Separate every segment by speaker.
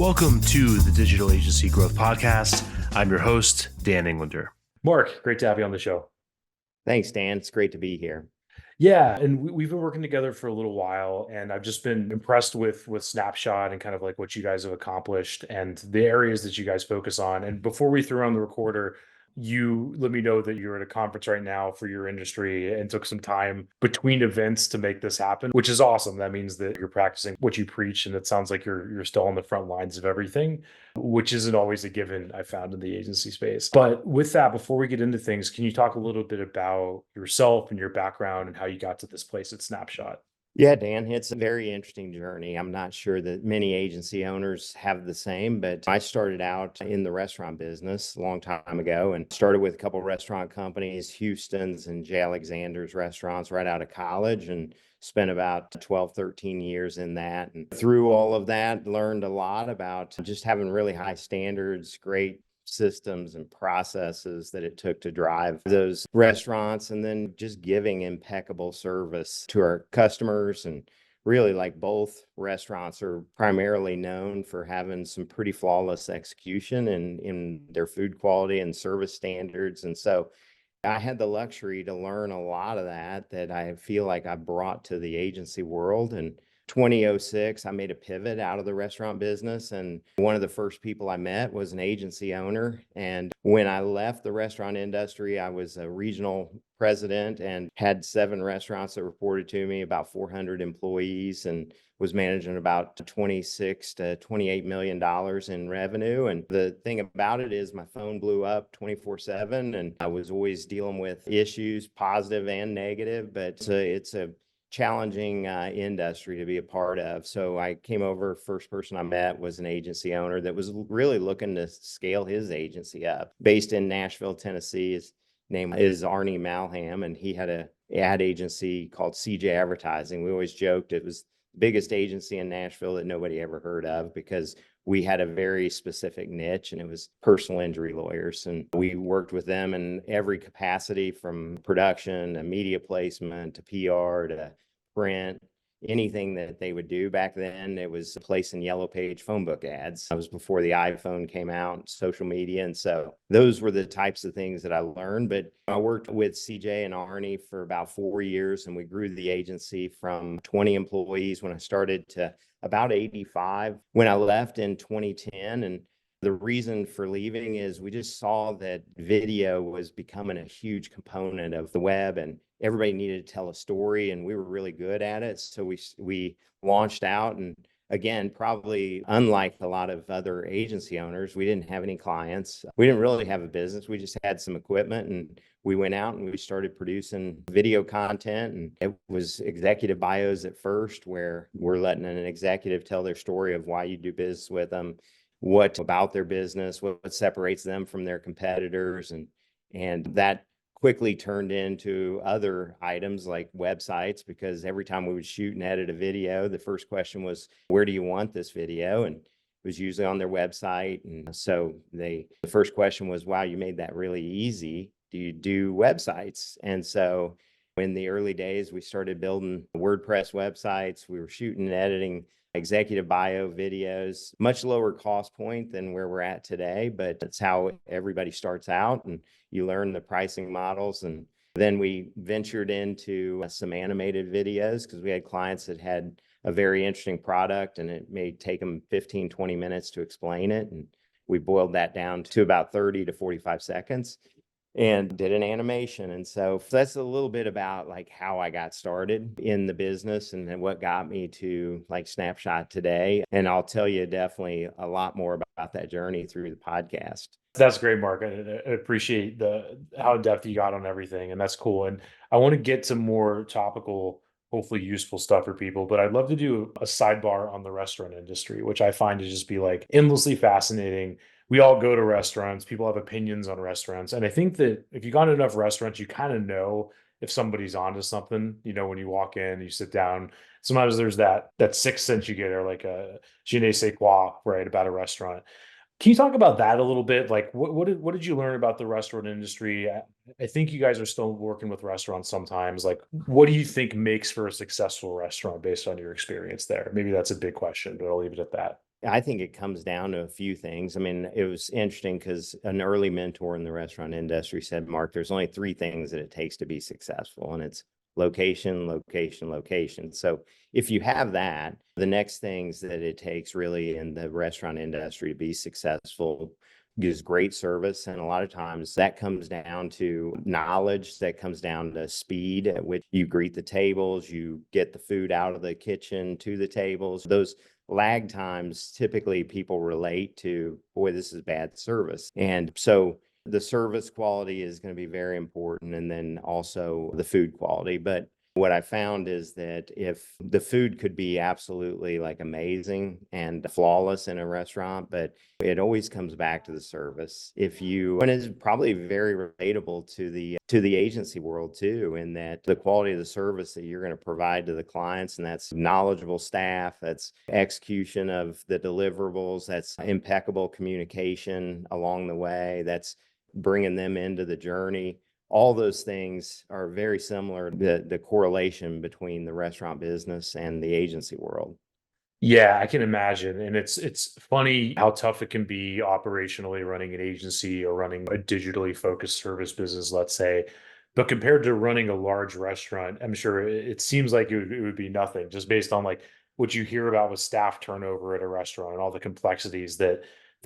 Speaker 1: Welcome to the Digital Agency Growth Podcast. I'm your host, Dan Englander. Mark, great to have you on the show.
Speaker 2: Thanks, Dan. It's great to be here.
Speaker 1: Yeah, and we've been working together for a little while, and I've just been impressed with Snapshot and kind of like what you guys have accomplished and the areas that you guys focus on. And before we threw on the recorder, you let me know that you're at a conference right now for your industry and took some time between events to make this happen, which is awesome. That means that you're practicing what you preach, and it sounds like you're still on the front lines of everything, which isn't always a given, I found, in the agency space. But with that, before we get into things, can you talk a little bit about yourself and your background and how you got to this place at Snapshot?
Speaker 2: Yeah, Dan, it's a very interesting journey. I'm not sure that many agency owners have the same, but I started out in the restaurant business a long time ago and started with a couple of restaurant companies, Houston's and J. Alexander's restaurants right out of college, and spent about 12, 13 years in that. And through all of that, learned a lot about just having really high standards, great systems and processes that it took to drive those restaurants, and then just giving impeccable service to our customers. And really, like, both restaurants are primarily known for having some pretty flawless execution in their food quality and service standards. And so I had the luxury to learn a lot of that I feel like I brought to the agency world. And 2006, I made a pivot out of the restaurant business. And one of the first people I met was an agency owner. And when I left the restaurant industry, I was a regional president and had 7 restaurants that reported to me, about 400 employees, and was managing about 26 to $28 million in revenue. And the thing about it is my phone blew up 24/7, and I was always dealing with issues, positive and negative, but it's a challenging industry to be a part of. So I came over, first person I met was an agency owner that was really looking to scale his agency up, based in Nashville, Tennessee. His name is Arnie Malham, and he had a ad agency called CJ Advertising. We always joked it was the biggest agency in Nashville that nobody ever heard of, because we had a very specific niche, and it was personal injury lawyers. And we worked with them in every capacity, from production to media placement to PR to print, anything that they would do. Back then, it was placing yellow page phone book ads. That was before the iPhone came out, social media. And so those were the types of things that I learned. But I worked with CJ and Arnie for about 4 years, and we grew the agency from 20 employees when I started to about 85 when I left in 2010. And the reason for leaving is we just saw that video was becoming a huge component of the web, and everybody needed to tell a story, and we were really good at it. So we launched out, and again, probably unlike a lot of other agency owners, we didn't have any clients. We didn't really have a business. We just had some equipment, and we went out and we started producing video content. And it was executive bios at first, where we're letting an executive tell their story of why you do business with them, what about their business, what separates them from their competitors. And that quickly turned into other items like websites, because every time we would shoot and edit a video, the first question was, where do you want this video? And it was usually on their website. And so the first question was, wow, you made that really easy. Do you do websites? And so in the early days, we started building WordPress websites. We were shooting and editing executive bio videos, much lower cost point than where we're at today, but that's how everybody starts out, and you learn the pricing models. And then we ventured into some animated videos, because we had clients that had a very interesting product and it may take them 15, 20 minutes to explain it. And we boiled that down to about 30 to 45 seconds and did an animation. And so that's a little bit about like how I got started in the business and then what got me to like Snapshot today. And I'll tell you definitely a lot more about that journey through the podcast.
Speaker 1: That's great, Mark. I appreciate how in depth you got on everything, and that's cool. And I want to get to more topical, hopefully useful stuff for people, but I'd love to do a sidebar on the restaurant industry, which I find to just be like endlessly fascinating. We all go to restaurants, people have opinions on restaurants. And I think that if you go to enough restaurants, you kind of know if somebody's onto something. You know, when you walk in, you sit down, sometimes there's that sixth sense you get, or like a je ne sais quoi, right, about a restaurant. Can you talk about that a little bit? Like, what did you learn about the restaurant industry? I think you guys are still working with restaurants sometimes. Like, what do you think makes for a successful restaurant based on your experience there? Maybe that's a big question, but I'll leave it at that.
Speaker 2: I think it comes down to a few things. I mean, it was interesting because an early mentor in the restaurant industry said, Mark, there's only three things that it takes to be successful, and it's location, location, location. So if you have that, the next things that it takes really in the restaurant industry to be successful is great service. And a lot of times that comes down to knowledge, that comes down to speed at which you greet the tables, you get the food out of the kitchen to the tables. Those lag times, typically people relate to, boy, this is bad service. And so the service quality is going to be very important. And then also the food quality. But what I found is that if the food could be absolutely like amazing and flawless in a restaurant, but it always comes back to the service. If you, and it's probably very relatable to the agency world too, in that the quality of the service that you're going to provide to the clients, and that's knowledgeable staff, that's execution of the deliverables, that's impeccable communication along the way, that's bringing them into the journey. All those things are very similar, the correlation between the restaurant business and the agency world.
Speaker 1: Yeah, I can imagine. And it's funny how tough it can be operationally running an agency or running a digitally focused service business, let's say. But compared to running a large restaurant, I'm sure it seems like it would be nothing just based on like what you hear about with staff turnover at a restaurant and all the complexities that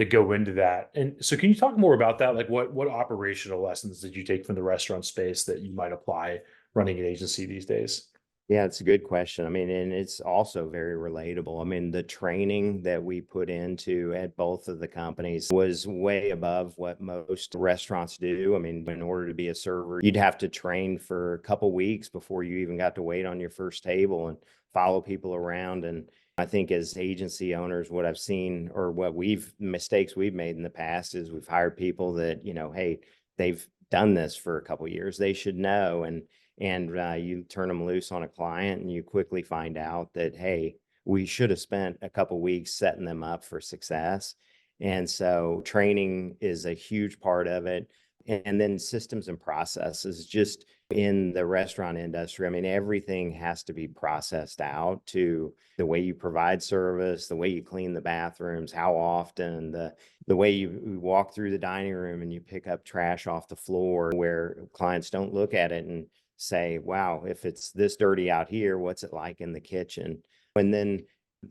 Speaker 1: go into that. And so can you talk more about that? Like what operational lessons did you take from the restaurant space that you might apply running an agency these days?
Speaker 2: Yeah, it's a good question. I mean, and it's also very relatable. I mean, the training that we put into at both of the companies was way above what most restaurants do. I mean, in order to be a server, you'd have to train for a couple weeks before you even got to wait on your first table and follow people around. And I think as agency owners, what I've seen or what mistakes we've made in the past is we've hired people that, hey, they've done this for a couple years. They should know. And you turn them loose on a client and you quickly find out that, hey, we should have spent a couple weeks setting them up for success. And so training is a huge part of it. And then systems and processes just in the restaurant industry. I mean, everything has to be processed out to the way you provide service, the way you clean the bathrooms, how often, the way you walk through the dining room and you pick up trash off the floor, where clients don't look at it and say, wow, if it's this dirty out here, what's it like in the kitchen? And then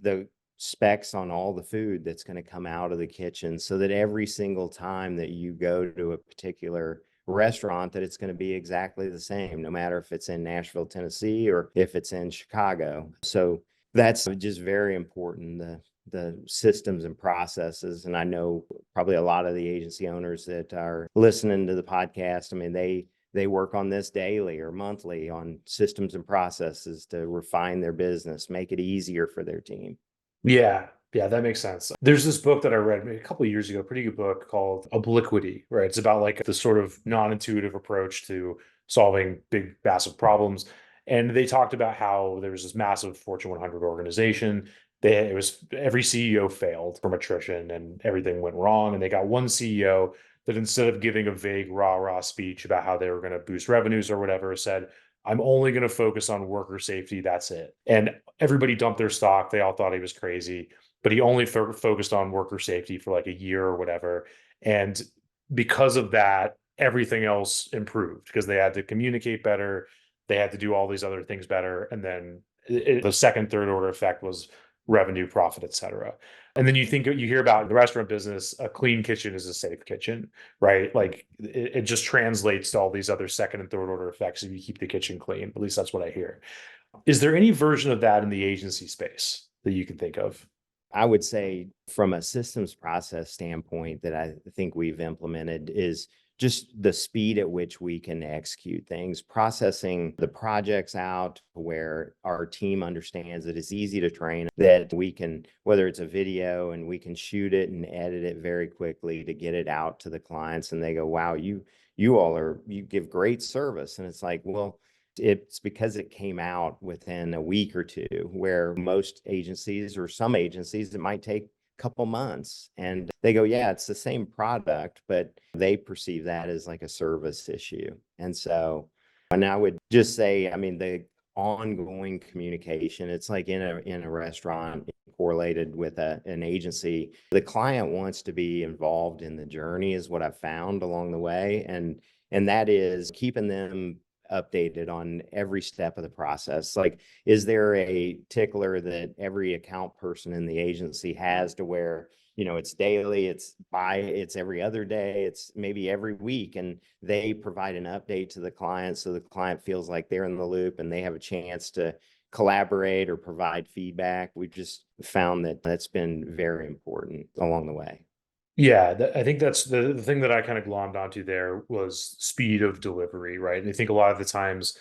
Speaker 2: the specs on all the food that's going to come out of the kitchen, so that every single time that you go to a particular restaurant, that it's going to be exactly the same, no matter if it's in Nashville, Tennessee, or if it's in Chicago. So that's just very important, the systems and processes. And I know probably a lot of the agency owners that are listening to the podcast, I mean, they work on this daily or monthly on systems and processes to refine their business, make it easier for their team.
Speaker 1: Yeah, yeah, that makes sense. There's this book that I read maybe a couple of years ago, pretty good book called Obliquity, right? It's about like the sort of non-intuitive approach to solving big, massive problems. And they talked about how there was this massive Fortune 100 organization. It was every CEO failed from attrition and everything went wrong. And they got one CEO that instead of giving a vague rah-rah speech about how they were going to boost revenues or whatever, said, I'm only going to focus on worker safety. That's it. And everybody dumped their stock. They all thought he was crazy, but he only focused on worker safety for like a year or whatever. And because of that, everything else improved because they had to communicate better. They had to do all these other things better. And then the second, third order effect was revenue, profit, et cetera. And then you hear about the restaurant business, a clean kitchen is a safe kitchen, right? Like it just translates to all these other second and third order effects if you keep the kitchen clean. At least that's what I hear. Is there any version of that in the agency space that you can think of?
Speaker 2: I would say from a systems process standpoint that I think we've implemented is just the speed at which we can execute things, processing the projects out where our team understands that it's easy to train, that we can, whether it's a video and we can shoot it and edit it very quickly to get it out to the clients and they go, wow, you give great service. And it's like, well, it's because it came out within a week or two, where most agencies or some agencies, it might take a couple months. And they go, yeah, it's the same product, but they perceive that as like a service issue. And so, and I would just say, I mean, the ongoing communication, it's like in a restaurant, in correlated with an agency. The client wants to be involved in the journey is what I've found along the way. And that is keeping them updated on every step of the process. Like, is there a tickler that every account person in the agency has to where, it's daily, it's every other day, it's maybe every week, and they provide an update to the client so the client feels like they're in the loop and they have a chance to collaborate or provide feedback. We've just found that that's been very important along the way.
Speaker 1: Yeah, I think that's the thing that I kind of glommed onto there was speed of delivery, right? And I think a lot of the times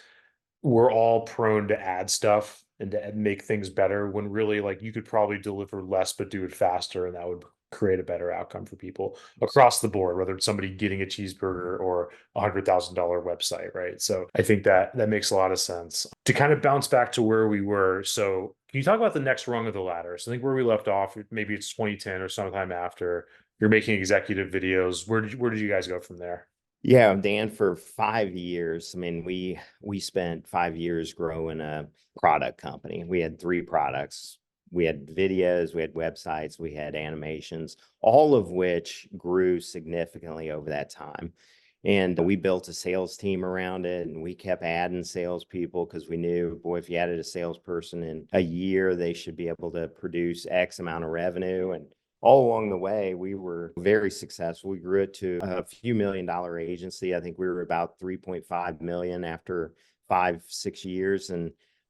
Speaker 1: we're all prone to add stuff and to make things better when really like you could probably deliver less but do it faster and that would create a better outcome for people across the board, whether it's somebody getting a cheeseburger or $100,000 website, right? So I think that makes a lot of sense. To kind of bounce back to where we were, so can you talk about the next rung of the ladder? So I think where we left off, maybe it's 2010 or sometime after, you're making executive videos. Where did you guys go from there?
Speaker 2: Yeah, Dan, for 5 years, I mean, we spent 5 years growing a product company. We had three products. We had videos, we had websites, we had animations, all of which grew significantly over that time. And we built a sales team around it, and we kept adding salespeople because we knew, boy, if you added a salesperson in a year, they should be able to produce X amount of revenue. And all along the way, we were very successful. We grew it to a few $1 million agency. I think we were about 3.5 million after 5, 6 years.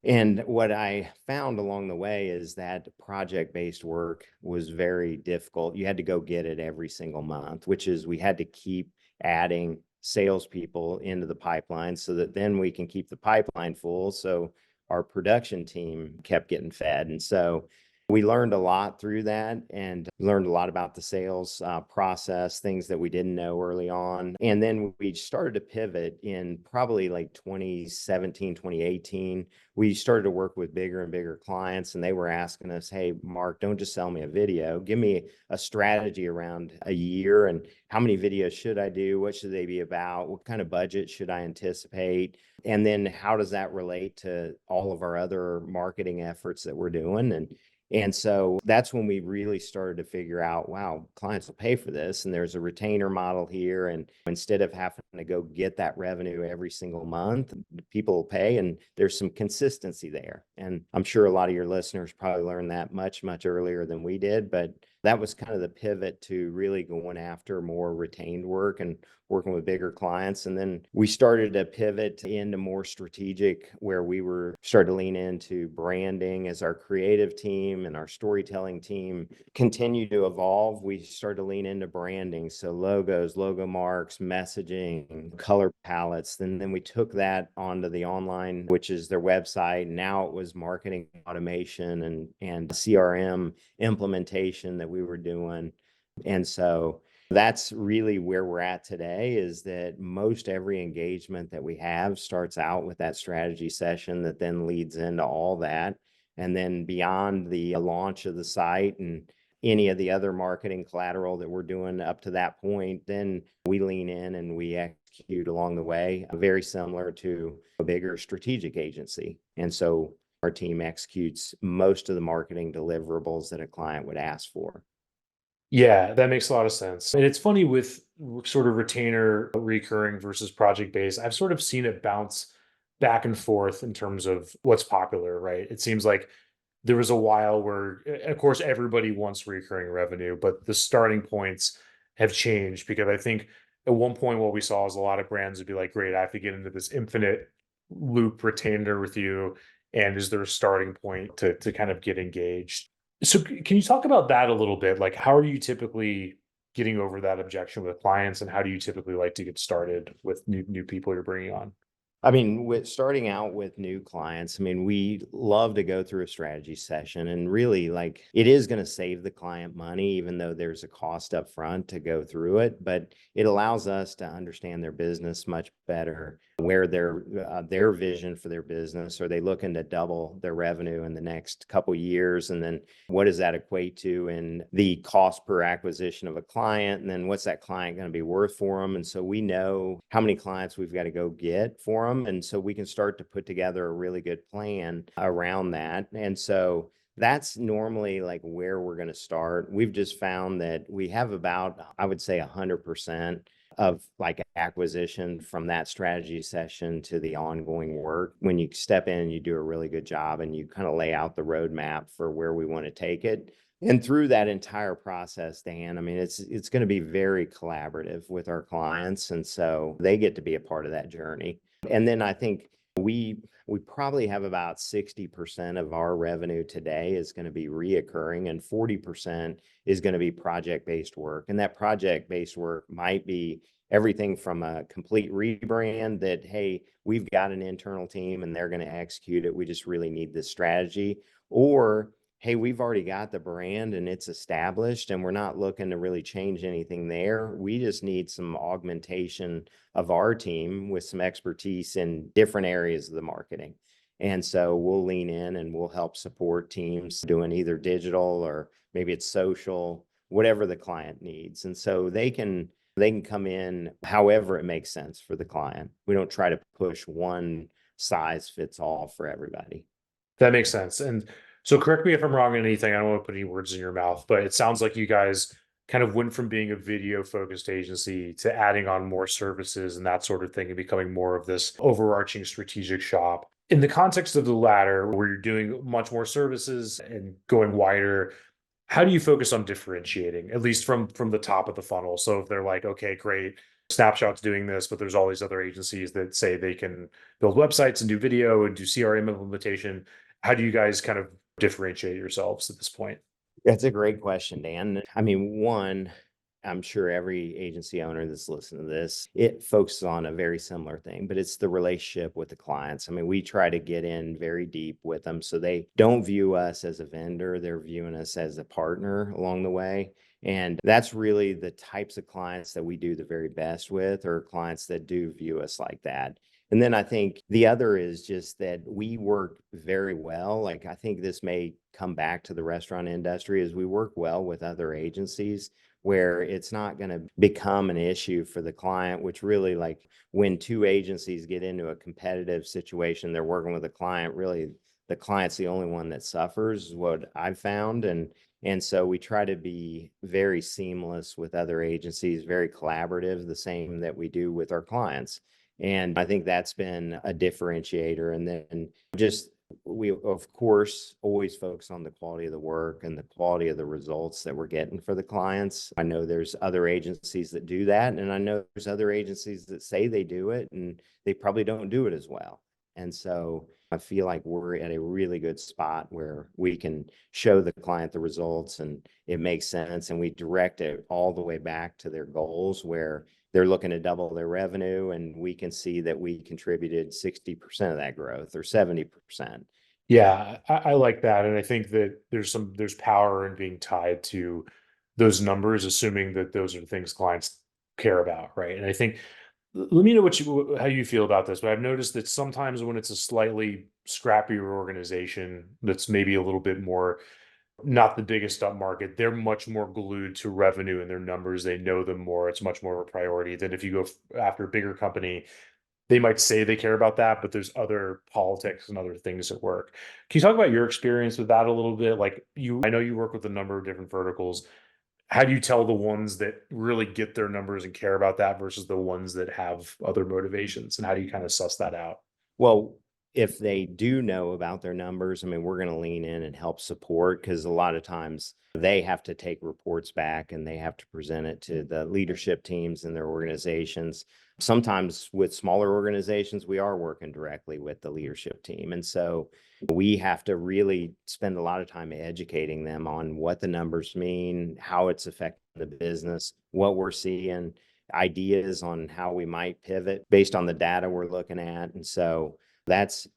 Speaker 2: And what I found along the way is that project-based work was very difficult. You had to go get it every single month, which is we had to keep adding salespeople into the pipeline so that then we can keep the pipeline full. So our production team kept getting fed. And so we learned a lot through that and learned a lot about the sales process, things that we didn't know early on. And then we started to pivot in probably like 2017, 2018. We started to work with bigger and bigger clients, and they were asking us, hey, Mark, don't just sell me a video. Give me a strategy around a year, and how many videos should I do? What should they be about? What kind of budget should I anticipate? And then how does that relate to all of our other marketing efforts that we're doing? And so that's when we really started to figure out, wow, clients will pay for this. And there's a retainer model here. And instead of having to go get that revenue every single month, people will pay, and there's some consistency there. And I'm sure a lot of your listeners probably learned that much, much earlier than we did. But that was kind of the pivot to really going after more retained work and working with bigger clients. And then we started to pivot into more strategic, where we were starting to lean into branding as our creative team and our storytelling team continue to evolve. We started to lean into branding. So logos, logo marks, messaging, color palettes. Then we took that onto the online, which is their website. Now it was marketing automation and CRM implementation that we were doing. And so that's really where we're at today, is that most every engagement that we have starts out with that strategy session that then leads into all that. And then beyond the launch of the site and any of the other marketing collateral that we're doing up to that point, then we lean in and we execute along the way, very similar to a bigger strategic agency. And so our team executes most of the marketing deliverables that a client would ask for.
Speaker 1: Yeah, that makes a lot of sense. And it's funny with sort of retainer recurring versus project based. I've sort of seen it bounce back and forth in terms of what's popular, right? It seems like there was a while where, of course, everybody wants recurring revenue, but the starting points have changed because I think at one point what we saw is a lot of brands would be like, great, I have to get into this infinite loop retainer with you. And is there a starting point to kind of get engaged? So can you talk about that a little bit? Like, how are you typically getting over that objection with clients, and how do you typically like to get started with new people you're bringing on?
Speaker 2: I mean, with starting out with new clients, I mean, we love to go through a strategy session, and really, like, it is going to save the client money, even though there's a cost up front to go through it. But it allows us to understand their business much better, where their vision for their business. Are they looking to double their revenue in the next couple years? And then what does that equate to in the cost per acquisition of a client? And then what's that client going to be worth for them? And so we know how many clients we've got to go get for them. And so we can start to put together a really good plan around that. And so that's normally like where we're going to start. We've just found that we have about, I would say, 100% of like acquisition from that strategy session to the ongoing work. When you step in, you do a really good job and you kind of lay out the roadmap for where we want to take it. And through that entire process, Dan, I mean, it's going to be very collaborative with our clients. And so they get to be a part of that journey. And then I think we probably have about 60% of our revenue today is going to be reoccurring, and 40% is going to be project-based work. And that project-based work might be everything from a complete rebrand that, hey, we've got an internal team and they're going to execute it. We just really need this strategy. Or, hey, we've already got the brand and it's established and we're not looking to really change anything there. We just need some augmentation of our team with some expertise in different areas of the marketing. And so we'll lean in and we'll help support teams doing either digital or maybe it's social, whatever the client needs. And so they can come in however it makes sense for the client. We don't try to push one size fits all for everybody.
Speaker 1: That makes sense. And so correct me if I'm wrong on anything. I don't want to put any words in your mouth, but it sounds like you guys kind of went from being a video focused agency to adding on more services and that sort of thing and becoming more of this overarching strategic shop. In the context of the latter, where you're doing much more services and going wider, how do you focus on differentiating, at least from the top of the funnel? So if they're like, okay, great, Snapshot's doing this, but there's all these other agencies that say they can build websites and do video and do CRM implementation. How do you guys kind of differentiate yourselves at this point?
Speaker 2: That's a great question, Dan. I mean, one, I'm sure every agency owner that's listening to this, it focuses on a very similar thing, but it's the relationship with the clients. I mean, we try to get in very deep with them so they don't view us as a vendor, they're viewing us as a partner along the way. And that's really the types of clients that we do the very best with, or clients that do view us like that. And then I think the other is just that we work very well. Like, I think this may come back to the restaurant industry, is we work well with other agencies where it's not going to become an issue for the client, which really, like, when two agencies get into a competitive situation, they're working with a client, really the client's the only one that suffers, is what I've found. And so we try to be very seamless with other agencies, very collaborative, the same that we do with our clients. And I think that's been a differentiator. And then just we, of course, always focus on the quality of the work and the quality of the results that we're getting for the clients. I know there's other agencies that do that, and I know there's other agencies that say they do it and they probably don't do it as well. And so I feel like we're at a really good spot where we can show the client the results and it makes sense. And we direct it all the way back to their goals where they're looking to double their revenue, and we can see that we contributed 60% of that growth or 70%.
Speaker 1: Yeah, I like that. And I think that there's power in being tied to those numbers, assuming that those are the things clients care about, right? And I think let me know how you feel about this, but I've noticed that sometimes when it's a slightly scrappier organization that's maybe a little bit more not the biggest up market, they're much more glued to revenue and their numbers. They know them more. It's much more of a priority than if you go after a bigger company. They might say they care about that, but there's other politics and other things at work. Can you talk about your experience with that a little bit? Like I know you work with a number of different verticals. How do you tell the ones that really get their numbers and care about that versus the ones that have other motivations? And how do you kind of suss that out?
Speaker 2: Well, if they do know about their numbers, I mean, we're going to lean in and help support, because a lot of times they have to take reports back and they have to present it to the leadership teams in their organizations. Sometimes with smaller organizations, we are working directly with the leadership team. And so we have to really spend a lot of time educating them on what the numbers mean, how it's affecting the business, what we're seeing, ideas on how we might pivot based on the data we're looking at. And so that's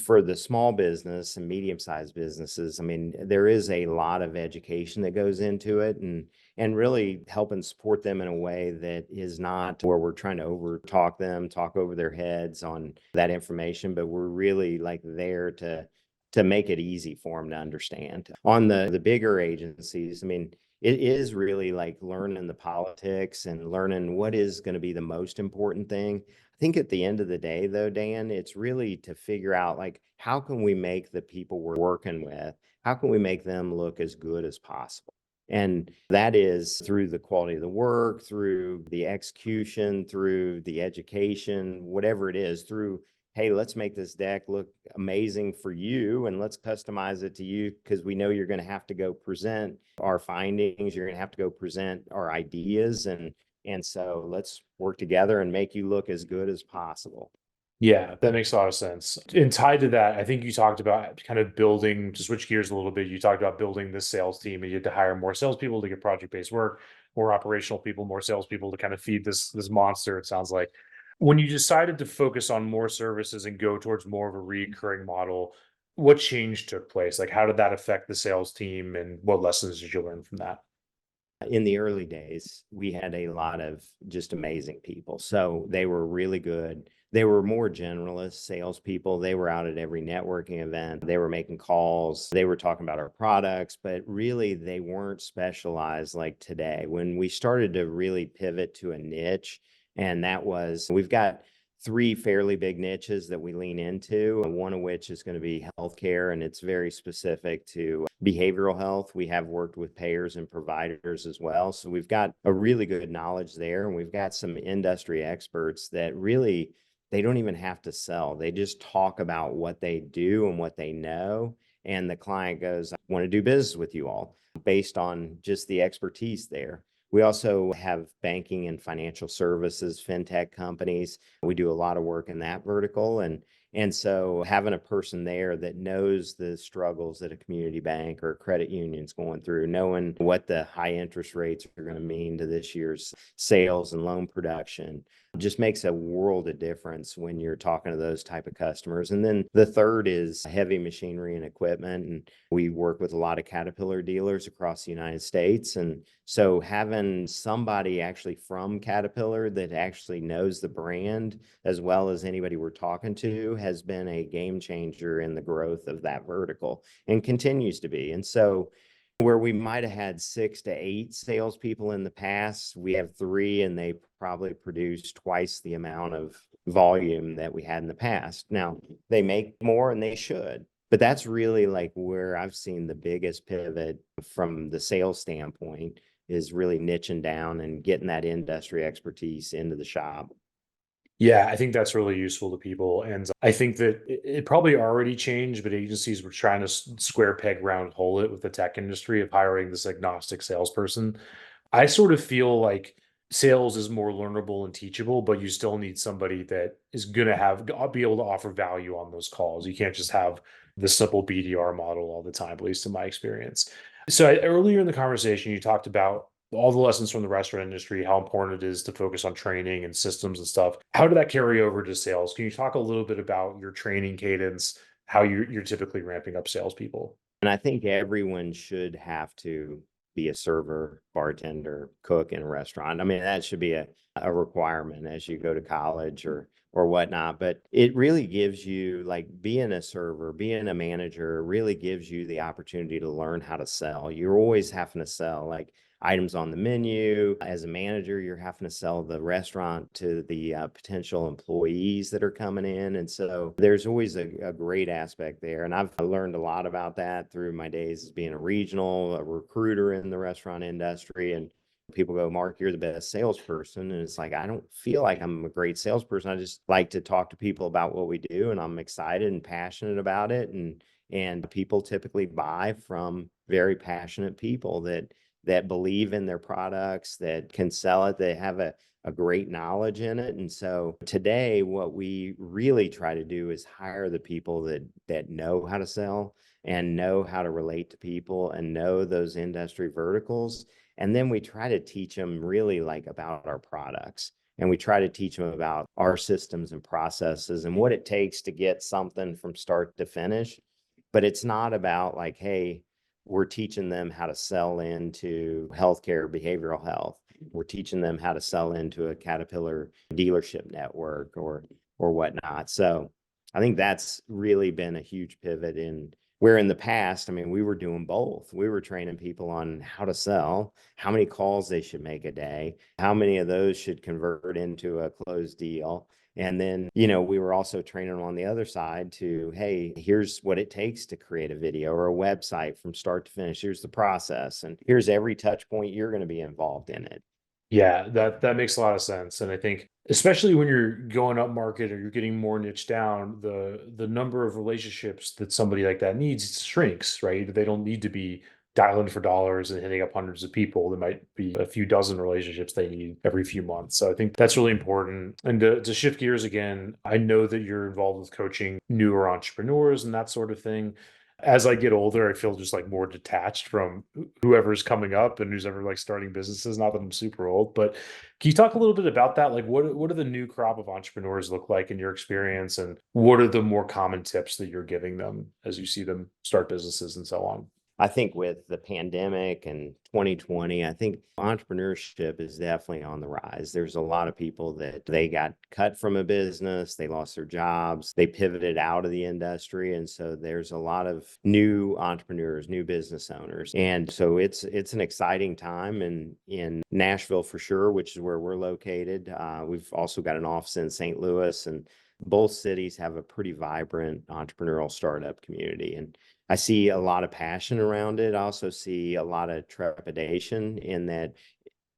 Speaker 2: for the small business and medium-sized businesses. I mean, there is a lot of education that goes into it, and really helping support them in a way that is not where we're trying to over talk them, talk over their heads on that information, but we're really like there to make it easy for them to understand. On the bigger agencies, I mean, it is really like learning the politics and learning what is going to be the most important thing. I think at the end of the day, though, Dan, it's really to figure out like how can we make the people we're working with, how can we make them look as good as possible? And that is through the quality of the work, through the execution, through the education, whatever it is, through, hey, let's make this deck look amazing for you and let's customize it to you because we know you're going to have to go present our findings, you're going to have to go present our ideas, and so let's work together and make you look as good as possible.
Speaker 1: Yeah, that makes a lot of sense. And tied to that, I think you talked about kind of building, to switch gears a little bit, you talked about building this sales team and you had to hire more salespeople to get project-based work, more operational people, more salespeople to kind of feed this monster, it sounds like. When you decided to focus on more services and go towards more of a recurring model, what change took place? Like how did that affect the sales team and what lessons did you learn from that?
Speaker 2: In the early days, we had a lot of just amazing people. So they were really good. They were more generalist salespeople. They were out at every networking event. They were making calls. They were talking about our products, but really they weren't specialized like today. When we started to really pivot to a niche, and that was, we've got three fairly big niches that we lean into, one of which is going to be healthcare, and it's very specific to behavioral health. We have worked with payers and providers as well. So we've got a really good knowledge there, and we've got some industry experts that really, they don't even have to sell. They just talk about what they do and what they know. And the client goes, I want to do business with you all based on just the expertise there. We also have banking and financial services, fintech companies. We do a lot of work in that vertical. And so having a person there that knows the struggles that a community bank or a credit union's going through, knowing what the high interest rates are going to mean to this year's sales and loan production, just makes a world of difference when you're talking to those type of customers. And then the third is heavy machinery and equipment. And we work with a lot of Caterpillar dealers across the United States. And so having somebody actually from Caterpillar that actually knows the brand as well as anybody we're talking to has been a game changer in the growth of that vertical and continues to be. And so where we might have had 6 to 8 salespeople in the past, we have three, and they probably produce twice the amount of volume that we had in the past. Now, they make more and they should, but that's really like where I've seen the biggest pivot from the sales standpoint is really niching down and getting that industry expertise into the shop.
Speaker 1: Yeah, I think that's really useful to people. And I think that it probably already changed, but agencies were trying to square peg round hole it with the tech industry of hiring this agnostic salesperson. I sort of feel like sales is more learnable and teachable, but you still need somebody that is going to be able to offer value on those calls. You can't just have the simple BDR model all the time, at least in my experience. So earlier in the conversation, you talked about all the lessons from the restaurant industry, how important it is to focus on training and systems and stuff. How did that carry over to sales? Can you talk a little bit about your training cadence, how you're typically ramping up salespeople?
Speaker 2: And I think everyone should have to be a server, bartender, cook in a restaurant. I mean, that should be a requirement as you go to college or whatnot. But it really gives you like being a server, being a manager really gives you the opportunity to learn how to sell. You're always having to sell like items on the menu. As a manager, you're having to sell the restaurant to the potential employees that are coming in. And so there's always a great aspect there. And I've learned a lot about that through my days as being a regional, a recruiter in the restaurant industry. And people go, Mark, you're the best salesperson. And it's like, I don't feel like I'm a great salesperson. I just like to talk to people about what we do. And I'm excited and passionate about it. And people typically buy from very passionate people that believe in their products, that can sell it, they have a great knowledge in it. And so today, what we really try to do is hire the people that know how to sell and know how to relate to people and know those industry verticals. And then we try to teach them really like about our products. And we try to teach them about our systems and processes and what it takes to get something from start to finish. But it's not about like, hey, we're teaching them how to sell into healthcare, behavioral health. We're teaching them how to sell into a Caterpillar dealership network or whatnot. So I think that's really been a huge pivot in where in the past, I mean, we were doing both. We were training people on how to sell, how many calls they should make a day, how many of those should convert into a closed deal. And then, we were also training them on the other side to, hey, here's what it takes to create a video or a website from start to finish. Here's the process, and here's every touch point you're going to be involved in it.
Speaker 1: Yeah, that makes a lot of sense. And I think especially when you're going up market or you're getting more niche down, the number of relationships that somebody like that needs shrinks, right? They don't need to be dialing for dollars and hitting up hundreds of people. There might be a few dozen relationships they need every few months. So I think that's really important. And to shift gears again, I know that you're involved with coaching newer entrepreneurs and that sort of thing. As I get older, I feel just like more detached from whoever's coming up and who's ever like starting businesses. Not that I'm super old, but can you talk a little bit about that? Like, what do the new crop of entrepreneurs look like in your experience, and what are the more common tips that you're giving them as you see them start businesses and so on?
Speaker 2: I think with the pandemic and 2020, I think entrepreneurship is definitely on the rise. There's a lot of people that they got cut from a business, they lost their jobs, they pivoted out of the industry. And so there's a lot of new entrepreneurs, new business owners. And so it's an exciting time in Nashville for sure, which is where we're located. We've also got an office in St. Louis, and both cities have a pretty vibrant entrepreneurial startup community. And I see a lot of passion around it. I also see a lot of trepidation in that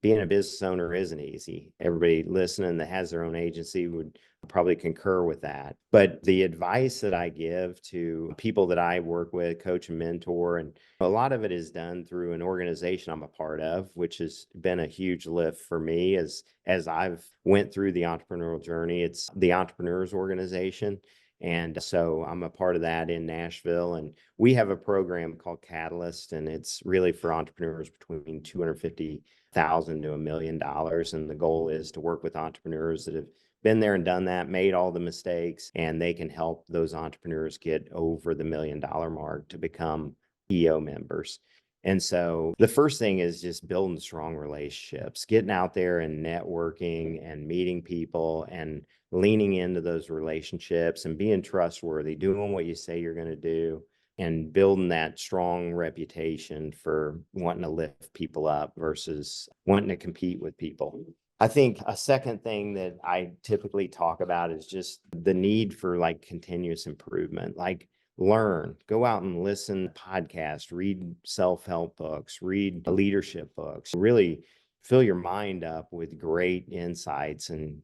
Speaker 2: being a business owner isn't easy. Everybody listening that has their own agency would probably concur with that. But the advice that I give to people that I work with, coach and mentor, and a lot of it is done through an organization I'm a part of, which has been a huge lift for me as I've went through the entrepreneurial journey. It's the Entrepreneurs Organization. And so I'm a part of that in Nashville. And we have a program called Catalyst, and it's really for entrepreneurs between 250,000 to $1 million. And the goal is to work with entrepreneurs that have been there and done that, made all the mistakes, and they can help those entrepreneurs get over the $1 million mark to become EO members. And so the first thing is just building strong relationships, getting out there and networking and meeting people and leaning into those relationships and being trustworthy, doing what you say you're going to do, and building that strong reputation for wanting to lift people up versus wanting to compete with people. I think a second thing that I typically talk about is just the need for like continuous improvement. Like, learn, go out and listen to podcasts, read self-help books, read leadership books, really fill your mind up with great insights and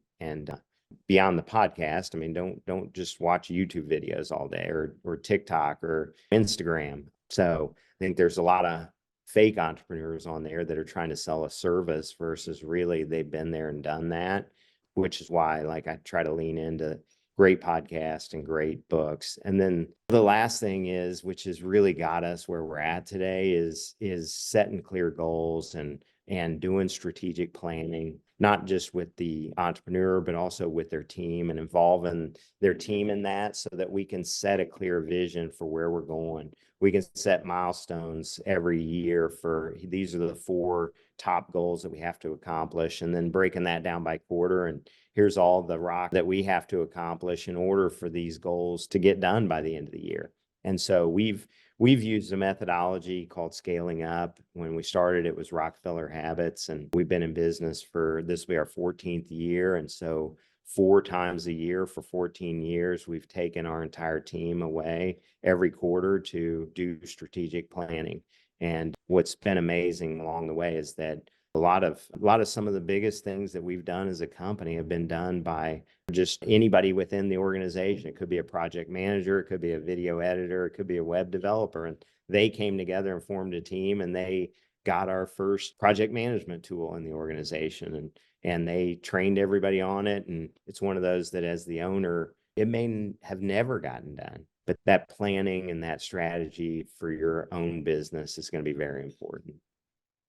Speaker 2: beyond the podcast. I mean, don't just watch YouTube videos all day or TikTok or Instagram. So I think there's a lot of fake entrepreneurs on there that are trying to sell a service versus really they've been there and done that, which is why like I try to lean into great podcast and great books. And then the last thing is, which has really got us where we're at today, is setting clear goals and doing strategic planning, not just with the entrepreneur, but also with their team and involving their team in that so that we can set a clear vision for where we're going. We can set milestones every year for these are the 4 top goals that we have to accomplish, and then breaking that down by quarter. And here's all the rock that we have to accomplish in order for these goals to get done by the end of the year. And so we've used a methodology called scaling up. When we started, it was Rockefeller Habits, and we've been in business for this will be our 14th year. And so 4 times a year for 14 years, we've taken our entire team away every quarter to do strategic planning. And what's been amazing along the way is that a lot of some of the biggest things that we've done as a company have been done by just anybody within the organization. It could be a project manager, it could be a video editor, it could be a web developer, and they came together and formed a team, and they got our first project management tool in the organization, and they trained everybody on it. And it's one of those that as the owner, it may have never gotten done, but that planning and that strategy for your own business is going to be very important.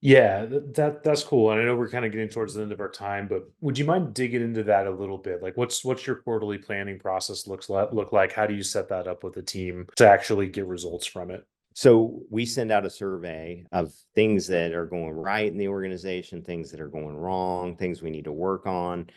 Speaker 1: Yeah, that's cool. And I know we're kind of getting towards the end of our time, but would you mind digging into that a little bit? Like what's your quarterly planning process look like? How do you set that up with a team to actually get results from it?
Speaker 2: So we send out a survey of things that are going right in the organization, things that are going wrong, things we need to work on.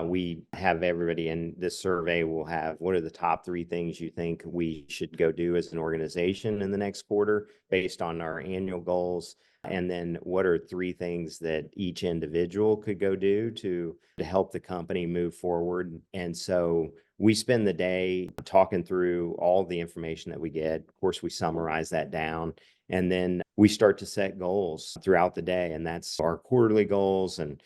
Speaker 2: We have everybody in this survey will have what are the top three things you think we should go do as an organization in the next quarter based on our annual goals. And then what are three things that each individual could go do to help the company move forward. And so we spend the day talking through all the information that we get. Of course, we summarize that down and then we start to set goals throughout the day. And that's our quarterly goals. And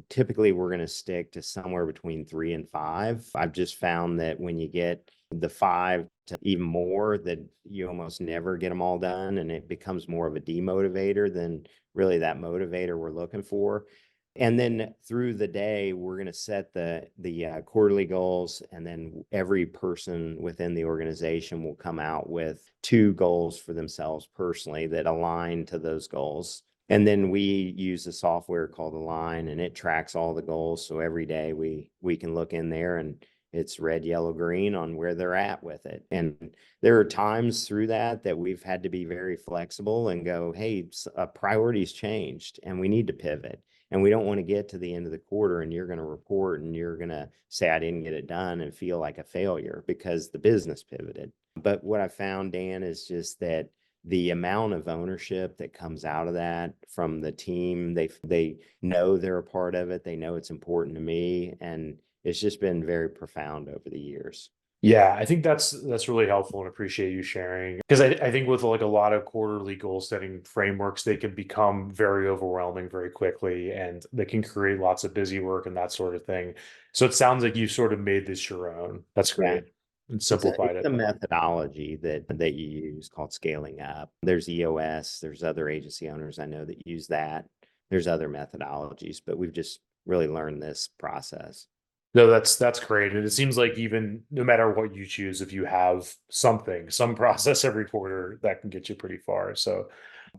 Speaker 2: typically we're going to stick to somewhere between 3 and 5. I've just found that when you get the 5 to even more, that you almost never get them all done. And it becomes more of a demotivator than really that motivator we're looking for. And then through the day, we're going to set the quarterly goals, and then every person within the organization will come out with 2 goals for themselves personally that align to those goals. And then we use a software called Align, and it tracks all the goals. So every day we can look in there and it's red, yellow, green on where they're at with it. And there are times through that we've had to be very flexible and go, hey, priorities changed and we need to pivot. And we don't want to get to the end of the quarter and you're going to report and you're going to say, I didn't get it done and feel like a failure because the business pivoted. But what I found, Dan, is just that the amount of ownership that comes out of that from the team, they know they're a part of it. They know it's important to me. And it's just been very profound over the years.
Speaker 1: Yeah, I think that's really helpful and appreciate you sharing. Because I think with like a lot of quarterly goal setting frameworks, they can become very overwhelming very quickly and they can create lots of busy work and that sort of thing. So it sounds like you sort of made this your own. That's
Speaker 2: Yeah.
Speaker 1: great. And
Speaker 2: It's
Speaker 1: simplified
Speaker 2: a
Speaker 1: it.
Speaker 2: methodology that you use called scaling up. There's EOS, there's other agency owners I know that use that. There's other methodologies, but we've just really learned this process.
Speaker 1: No, that's great. And it seems like even no matter what you choose, if you have something, some process every quarter, that can get you pretty far. So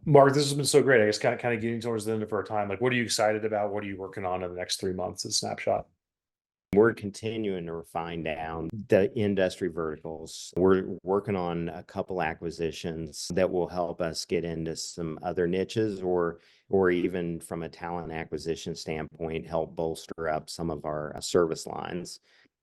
Speaker 1: Mark, this has been so great. I guess kind of getting towards the end of our time. Like, what are you excited about? What are you working on in the next 3 months at Snapshot?
Speaker 2: We're continuing to refine down the industry verticals. We're working on a couple acquisitions that will help us get into some other niches or even from a talent acquisition standpoint, help bolster up some of our service lines.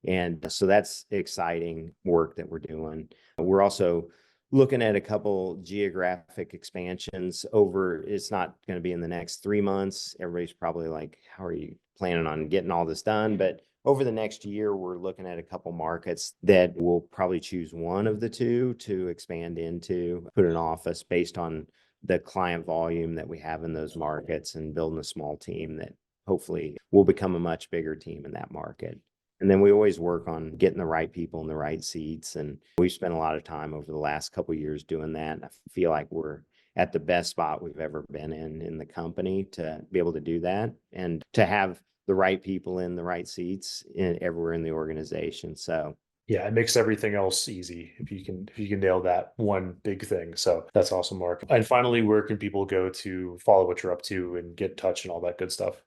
Speaker 2: And so that's exciting work that we're doing. We're also looking at a couple geographic expansions over, it's not going to be in the next 3 months. Everybody's probably like, how are you planning on getting all this done? But over the next year, we're looking at a couple markets that we'll probably choose one of the two to expand into, put an office based on the client volume that we have in those markets and building a small team that hopefully will become a much bigger team in that market. And then we always work on getting the right people in the right seats. And we've spent a lot of time over the last couple of years doing that. And I feel like we're at the best spot we've ever been in the company to be able to do that and to have the right people in the right seats everywhere in the organization. So
Speaker 1: Yeah, it makes everything else easy if you can nail that one big thing. So that's awesome, Mark. And finally, where can people go to follow what you're up to and get in touch and all that good stuff?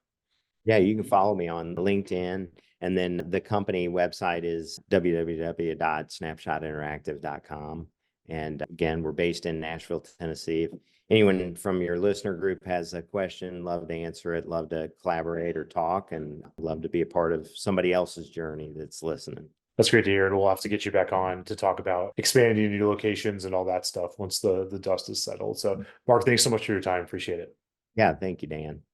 Speaker 2: yeah, you can follow me on LinkedIn. And then the company website is www.snapshotinteractive.com. And again, we're based in Nashville, Tennessee. If anyone from your listener group has a question, love to answer it, love to collaborate or talk, and love to be a part of somebody else's journey that's listening.
Speaker 1: That's great to hear. And we'll have to get you back on to talk about expanding new locations and all that stuff once the dust is settled. So Mark, thanks so much for your time. Appreciate it.
Speaker 2: Yeah, thank you, Dan.